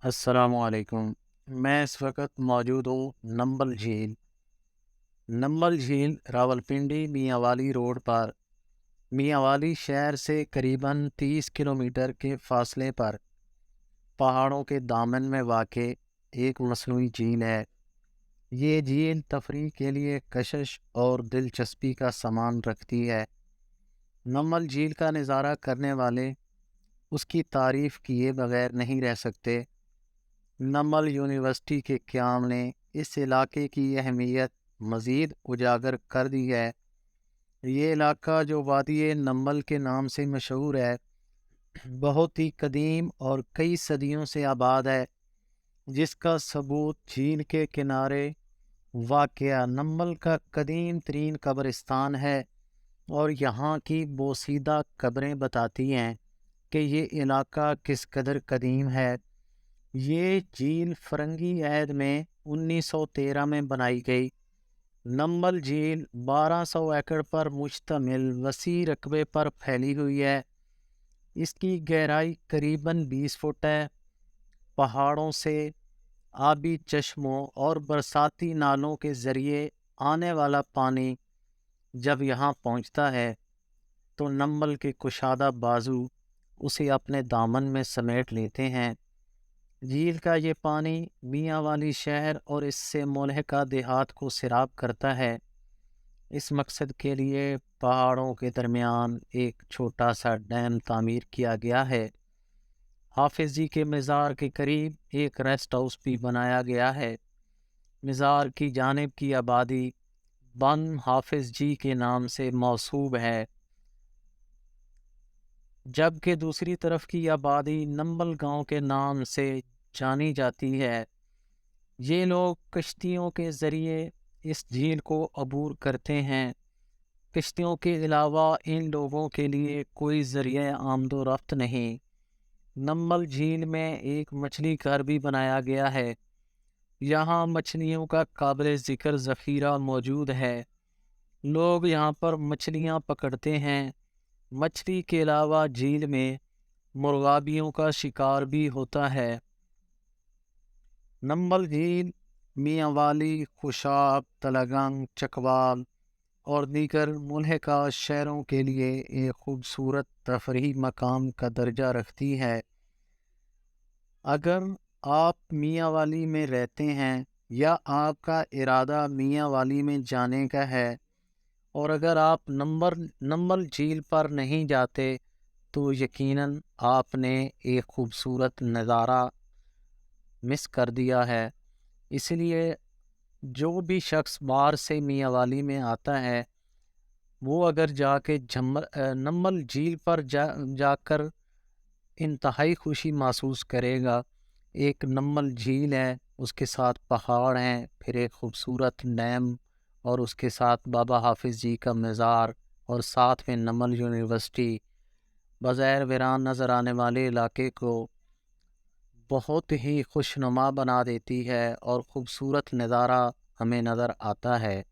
السلام علیکم۔ میں اس وقت موجود ہوں نمبل جھیل۔ نمبل جھیل راولپنڈی میانوالی روڈ پر میانوالی شہر سے قریباً 30 کلومیٹر کے فاصلے پر پہاڑوں کے دامن میں واقع ایک مصنوعی جھیل ہے۔ یہ جھیل تفریح کے لیے کشش اور دلچسپی کا سامان رکھتی ہے۔ نمبل جھیل کا نظارہ کرنے والے اس کی تعریف کیے بغیر نہیں رہ سکتے۔ نمل یونیورسٹی کے قیام نے اس علاقے کی اہمیت مزید اجاگر کر دی ہے۔ یہ علاقہ جو وادی نمل کے نام سے مشہور ہے، بہت ہی قدیم اور کئی صدیوں سے آباد ہے، جس کا ثبوت جھیل کے کنارے واقع نمل کا قدیم ترین قبرستان ہے، اور یہاں کی بوسیدہ قبریں بتاتی ہیں کہ یہ علاقہ کس قدر قدیم ہے۔ یہ جھیل فرنگی عہد میں 1913 میں بنائی گئی۔ نمبل جھیل 1200 ایکڑ پر مشتمل وسیع رقبے پر پھیلی ہوئی ہے۔ اس کی گہرائی قریباً 20 فٹ ہے۔ پہاڑوں سے آبی چشموں اور برساتی نالوں کے ذریعے آنے والا پانی جب یہاں پہنچتا ہے تو نمبل کے کشادہ بازو اسے اپنے دامن میں سمیٹ لیتے ہیں۔ جھیل کا یہ پانی میانوالی شہر اور اس سے ملحقہ دیہات کو سیراب کرتا ہے۔ اس مقصد کے لیے پہاڑوں کے درمیان ایک چھوٹا سا ڈیم تعمیر کیا گیا ہے۔ حافظ جی کے مزار کے قریب ایک ریسٹ ہاؤس بھی بنایا گیا ہے۔ مزار کی جانب کی آبادی بن حافظ جی کے نام سے موصوب ہے، جبکہ دوسری طرف کی آبادی نمبل گاؤں کے نام سے جانی جاتی ہے۔ یہ لوگ کشتیوں کے ذریعے اس جھیل کو عبور کرتے ہیں۔ کشتیوں کے علاوہ ان لوگوں کے لیے کوئی ذریعہ آمد و رفت نہیں۔ نمبل جھیل میں ایک مچھلی گھر بھی بنایا گیا ہے۔ یہاں مچھلیوں کا قابل ذکر ذخیرہ موجود ہے۔ لوگ یہاں پر مچھلیاں پکڑتے ہیں۔ مچھلی کے علاوہ جھیل میں مرغابیوں کا شکار بھی ہوتا ہے۔ نمبل جھیل میانوالی، خوشاب، تلگنگ، چکوال اور دیگر ملحقہ شہروں کے لیے ایک خوبصورت تفریحی مقام کا درجہ رکھتی ہے۔ اگر آپ میانوالی میں رہتے ہیں یا آپ کا ارادہ میانوالی میں جانے کا ہے، اور اگر آپ نمبل جھیل پر نہیں جاتے تو یقیناً آپ نے ایک خوبصورت نظارہ مس کر دیا ہے۔ اس لیے جو بھی شخص باہر سے میانوالی میں آتا ہے، وہ اگر جا کے نمبل جھیل پر جا کر انتہائی خوشی محسوس کرے گا۔ ایک نمبل جھیل ہے، اس کے ساتھ پہاڑ ہیں، پھر ایک خوبصورت ڈیم، اور اس کے ساتھ بابا حافظ جی کا مزار، اور ساتھ میں نمل یونیورسٹی، بظاہر ویران نظر آنے والے علاقے کو بہت ہی خوشنما بنا دیتی ہے، اور خوبصورت نظارہ ہمیں نظر آتا ہے۔